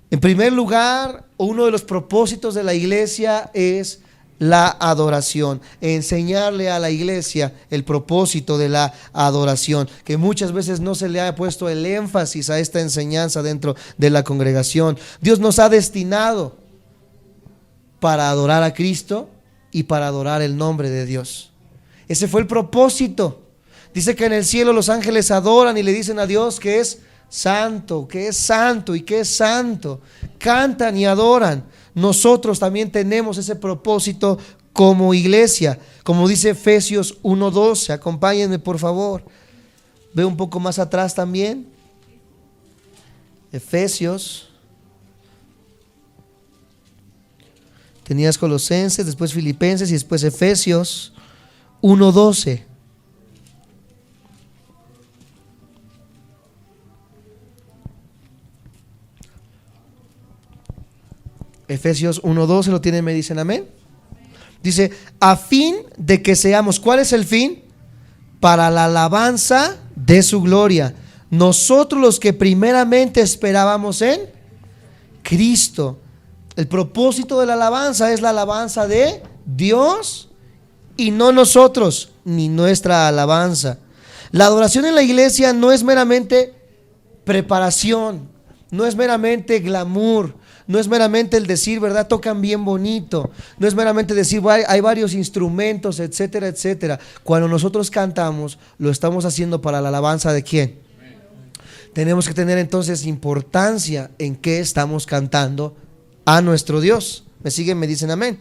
En primer lugar, uno de los propósitos de la iglesia es la adoración, enseñarle a la iglesia el propósito de la adoración, que muchas veces no se le ha puesto el énfasis a esta enseñanza dentro de la congregación. Dios nos ha destinado para adorar a Cristo y para adorar el nombre de Dios. Ese fue el propósito. Dice que en el cielo los ángeles adoran y le dicen a Dios que es santo, que es santo y que es santo. Cantan y adoran. Nosotros también tenemos ese propósito como iglesia, como dice Efesios 1:12. Acompáñenme por favor. Ve un poco más atrás también. Efesios. Tenías Colosenses, después Filipenses y después Efesios 1:12. Efesios 1:12, lo tienen, me dicen amén. Dice, a fin de que seamos, ¿cuál es el fin? Para la alabanza de su gloria. Nosotros los que primeramente esperábamos en Cristo. El propósito de la alabanza es la alabanza de Dios y no nosotros, ni nuestra alabanza. La adoración en la iglesia no es meramente preparación, no es meramente glamour, no es meramente el decir, ¿verdad? Tocan bien bonito. No es meramente decir, hay varios instrumentos, etcétera, etcétera. Cuando nosotros cantamos, lo estamos haciendo para la alabanza ¿de quién? Tenemos que tener entonces importancia en qué estamos cantando a nuestro Dios. ¿Me siguen? ¿Me dicen amén?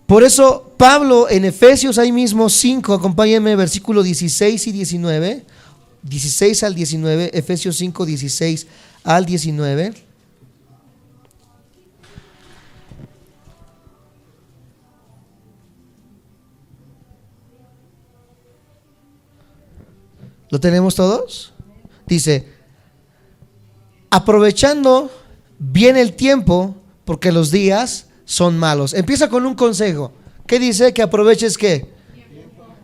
Por eso Pablo en Efesios ahí mismo 5, acompáñenme, versículo 16 y 19, 16 al 19, Efesios 5, 16 al 19. ¿Lo tenemos todos? Dice, aprovechando bien el tiempo, porque los días son malos. Empieza con un consejo. ¿Qué dice? Que aproveches ¿qué?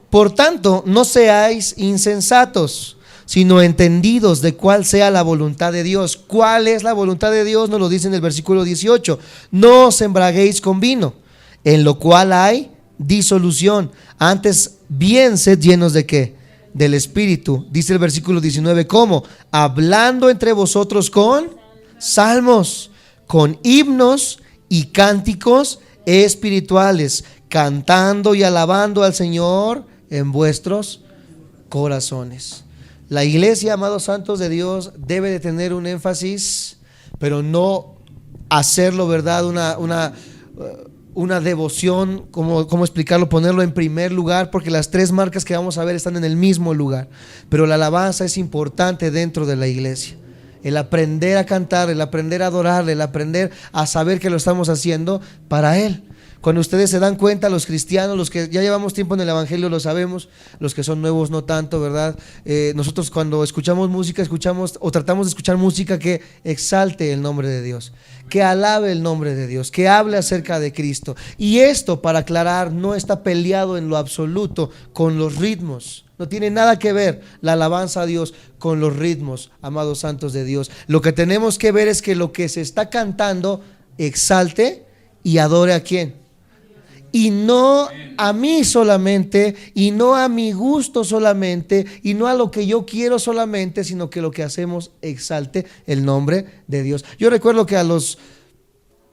Por tanto, no seáis insensatos, sino entendidos de cuál sea la voluntad de Dios. ¿Cuál es la voluntad de Dios? Nos lo dice en el versículo 18. No os embraguéis con vino, en lo cual hay disolución. Antes bien sed llenos ¿de qué? Del Espíritu. Dice el versículo 19, ¿cómo? Hablando entre vosotros con salmos, con himnos y cánticos espirituales, cantando y alabando al Señor en vuestros corazones. La iglesia, amados santos de Dios, debe de tener un énfasis, pero no hacerlo, ¿verdad? Una devoción, ¿cómo explicarlo? Ponerlo en primer lugar, porque las tres marcas que vamos a ver están en el mismo lugar. Pero la alabanza es importante dentro de la iglesia. El aprender a cantar, el aprender a adorarle, el aprender a saber que lo estamos haciendo para Él. Cuando ustedes se dan cuenta, los cristianos, los que ya llevamos tiempo en el evangelio lo sabemos, los que son nuevos no tanto, ¿verdad? Nosotros cuando escuchamos música, escuchamos o tratamos de escuchar música que exalte el nombre de Dios, que alabe el nombre de Dios, que hable acerca de Cristo. Y esto, para aclarar, no está peleado en lo absoluto con los ritmos. No tiene nada que ver la alabanza a Dios con los ritmos, amados santos de Dios. Lo que tenemos que ver es que lo que se está cantando exalte y adore ¿a quién? Y no a mí solamente, y no a mi gusto solamente, y no a lo que yo quiero solamente, sino que lo que hacemos exalte el nombre de Dios. Yo recuerdo que a los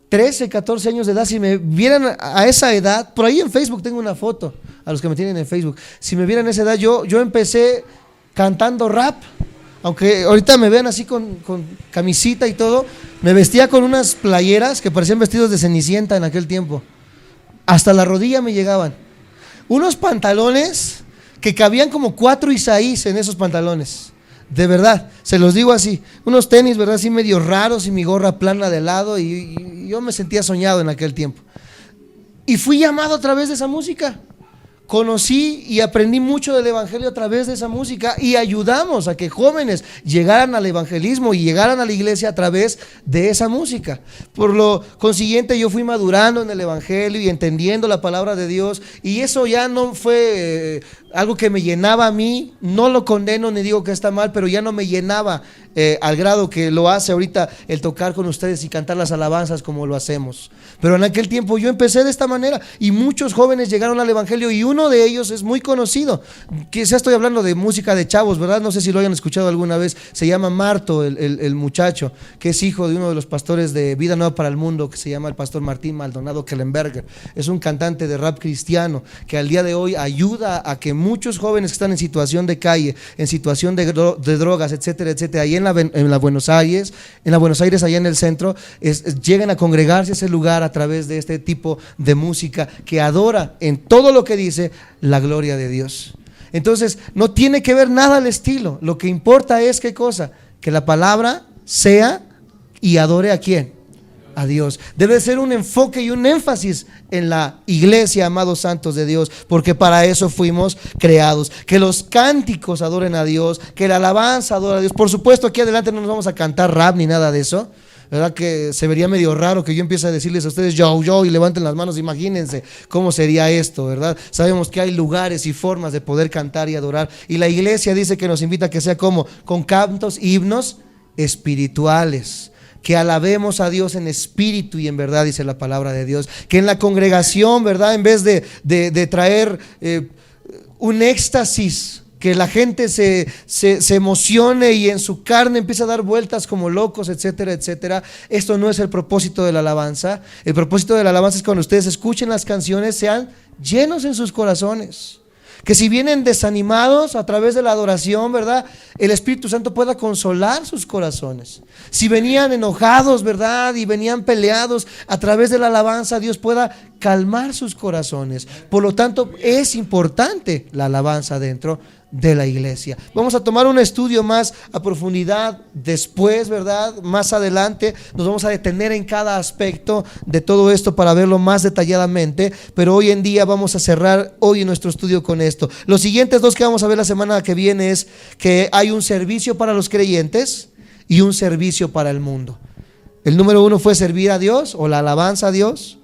13, 14 años de edad, si me vieran a esa edad, por ahí en Facebook tengo una foto, a los que me tienen en Facebook, si me vieran a esa edad, yo empecé cantando rap. Aunque ahorita me ven así con camisita y todo, me vestía con unas playeras que parecían vestidos de Cenicienta en aquel tiempo. Hasta la rodilla me llegaban. Unos pantalones que cabían como 4 Isaís en esos pantalones. De verdad, se los digo así. Unos tenis, ¿verdad? Así medio raros y mi gorra plana de lado y yo me sentía soñado en aquel tiempo. Y fui llamado a través de esa música. Conocí y aprendí mucho del evangelio a través de esa música y ayudamos a que jóvenes llegaran al evangelismo y llegaran a la iglesia a través de esa música. Por lo consiguiente, yo fui madurando en el evangelio y entendiendo la palabra de Dios, y eso ya no fue algo que me llenaba a mí. No lo condeno ni digo que está mal, pero ya no me llenaba al grado que lo hace ahorita el tocar con ustedes y cantar las alabanzas como lo hacemos. Pero en aquel tiempo yo empecé de esta manera y muchos jóvenes llegaron al evangelio, y uno de ellos es muy conocido. Quizás estoy hablando de música de chavos, ¿verdad? No sé si lo hayan escuchado alguna vez. Se llama Marto, el muchacho, que es hijo de uno de los pastores de Vida Nueva para el Mundo, que se llama el pastor Martín Maldonado Kellenberger. Es un cantante de rap cristiano que al día de hoy ayuda a que muchos jóvenes que están en situación de calle, en situación de drogas, etcétera, etcétera, ahí en la Buenos Aires, allá en el centro, lleguen a congregarse a ese lugar a través de este tipo de música que adora en todo lo que dice la gloria de Dios. Entonces no tiene que ver nada al estilo. Lo que importa es ¿qué cosa? Que la palabra sea y adore ¿a quién? A Dios. Debe ser un enfoque y un énfasis en la iglesia, amados santos de Dios, porque para eso fuimos creados. Que los cánticos adoren a Dios, que la alabanza adore a Dios. Por supuesto, aquí adelante no nos vamos a cantar rap ni nada de eso, ¿verdad? Que se vería medio raro que yo empiece a decirles a ustedes yo y levanten las manos. Imagínense cómo sería esto, ¿verdad? Sabemos que hay lugares y formas de poder cantar y adorar, y la iglesia dice que nos invita a que sea como con cantos, himnos espirituales, que alabemos a Dios en espíritu y en verdad, dice la palabra de Dios. Que en la congregación, ¿verdad? En vez de traer un éxtasis, que la gente se emocione y en su carne empiece a dar vueltas como locos, etcétera, etcétera. Esto no es el propósito de la alabanza. El propósito de la alabanza es cuando ustedes escuchen las canciones, sean llenos en sus corazones. Que si vienen desanimados a través de la adoración, ¿verdad? El Espíritu Santo pueda consolar sus corazones. Si venían enojados, ¿verdad? Y venían peleados, a través de la alabanza Dios pueda calmar sus corazones. Por lo tanto, es importante la alabanza dentro de la iglesia. Vamos a tomar un estudio más a profundidad después, ¿verdad? Más adelante nos vamos a detener en cada aspecto de todo esto para verlo más detalladamente, pero hoy en día vamos a cerrar hoy nuestro estudio con esto. Los siguientes 2 que vamos a ver la semana que viene es que hay un servicio para los creyentes y un servicio para el mundo. El número 1 fue servir a Dios o la alabanza a Dios,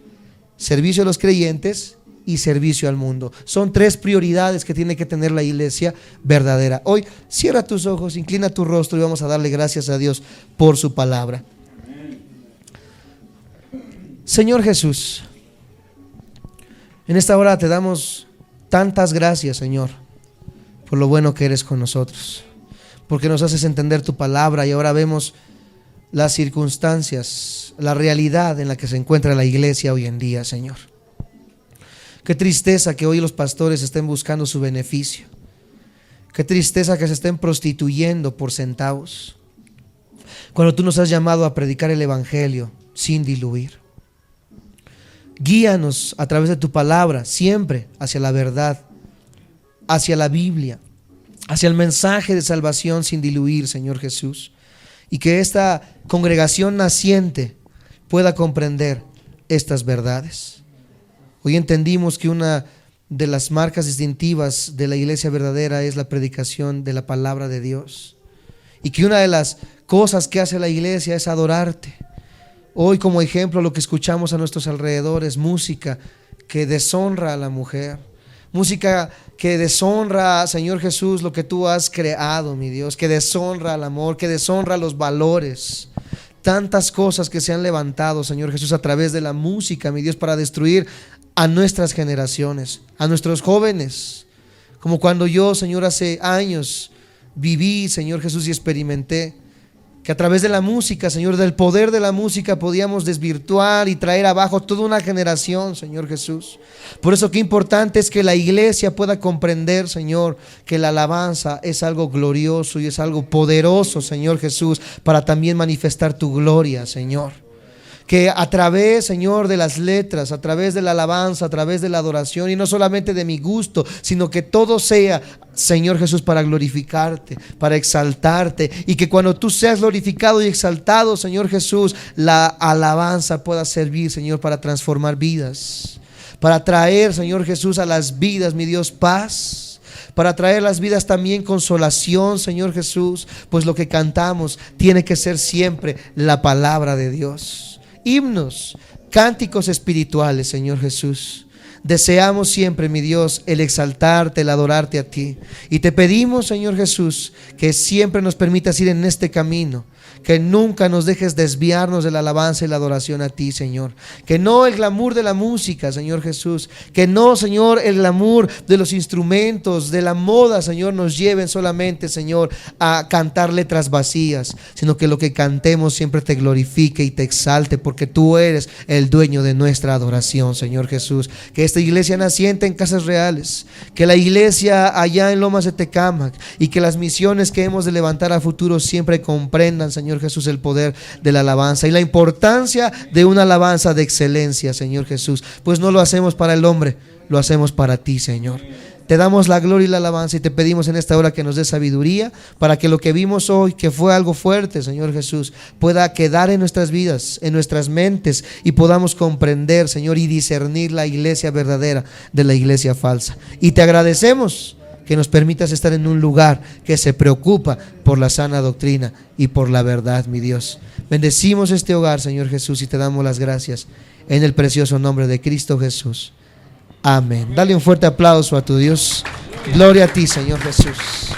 servicio a los creyentes y servicio al mundo. Son 3 prioridades que tiene que tener la iglesia verdadera. Hoy cierra tus ojos, inclina tu rostro y vamos a darle gracias a Dios por su palabra. Señor Jesús, en esta hora te damos tantas gracias, Señor, por lo bueno que eres con nosotros, porque nos haces entender tu palabra y ahora vemos las circunstancias, la realidad en la que se encuentra la iglesia hoy en día, Señor. Qué tristeza que hoy los pastores estén buscando su beneficio. Qué tristeza que se estén prostituyendo por centavos, cuando tú nos has llamado a predicar el evangelio sin diluir. Guíanos a través de tu palabra siempre hacia la verdad, hacia la Biblia, hacia el mensaje de salvación sin diluir, Señor Jesús. Y que esta congregación naciente pueda comprender estas verdades. Hoy entendimos que una de las marcas distintivas de la iglesia verdadera es la predicación de la palabra de Dios, y que una de las cosas que hace la iglesia es adorarte. Hoy, como ejemplo, lo que escuchamos a nuestros alrededores, música que deshonra a la mujer, música que deshonra, Señor Jesús, lo que tú has creado, mi Dios, que deshonra al amor, que deshonra los valores. Tantas cosas que se han levantado, Señor Jesús, a través de la música, mi Dios, para destruir a nuestras generaciones, a nuestros jóvenes, como cuando yo, Señor, hace años viví, Señor Jesús, y experimenté que a través de la música, Señor, del poder de la música podíamos desvirtuar y traer abajo toda una generación, Señor Jesús. Por eso qué importante es que la iglesia pueda comprender, Señor, que la alabanza es algo glorioso y es algo poderoso, Señor Jesús, para también manifestar tu gloria, Señor. Que a través, Señor, de las letras, a través de la alabanza, a través de la adoración, y no solamente de mi gusto, sino que todo sea, Señor Jesús, para glorificarte, para exaltarte, y que cuando tú seas glorificado y exaltado, Señor Jesús, la alabanza pueda servir, Señor, para transformar vidas, para traer, Señor Jesús, a las vidas, mi Dios, paz, para traer las vidas también consolación, Señor Jesús, pues lo que cantamos tiene que ser siempre la palabra de Dios. Himnos, cánticos espirituales, Señor Jesús. Deseamos siempre, mi Dios, el exaltarte, el adorarte a ti. Y te pedimos, Señor Jesús, que siempre nos permitas ir en este camino, que nunca nos dejes desviarnos de la alabanza y la adoración a ti, Señor. Que no el glamour de la música, Señor Jesús, que no, Señor, el glamour de los instrumentos, de la moda, Señor, nos lleven solamente, Señor, a cantar letras vacías, sino que lo que cantemos siempre te glorifique y te exalte, porque tú eres el dueño de nuestra adoración, Señor Jesús. Que esta iglesia naciente en Casas Reales, que la iglesia allá en Lomas de Tecámac, y que las misiones que hemos de levantar a futuro siempre comprendan, Señor Jesús, el poder de la alabanza y la importancia de una alabanza de excelencia, Señor Jesús, pues no lo hacemos para el hombre, lo hacemos para ti, Señor. Te damos la gloria y la alabanza y te pedimos en esta hora que nos des sabiduría para que lo que vimos hoy, que fue algo fuerte, Señor Jesús, pueda quedar en nuestras vidas, en nuestras mentes, y podamos comprender, Señor, y discernir la iglesia verdadera de la iglesia falsa. Y te agradecemos que nos permitas estar en un lugar que se preocupa por la sana doctrina y por la verdad, mi Dios. Bendecimos este hogar, Señor Jesús, y te damos las gracias en el precioso nombre de Cristo Jesús. Amén. Dale un fuerte aplauso a tu Dios. Gloria a ti, Señor Jesús.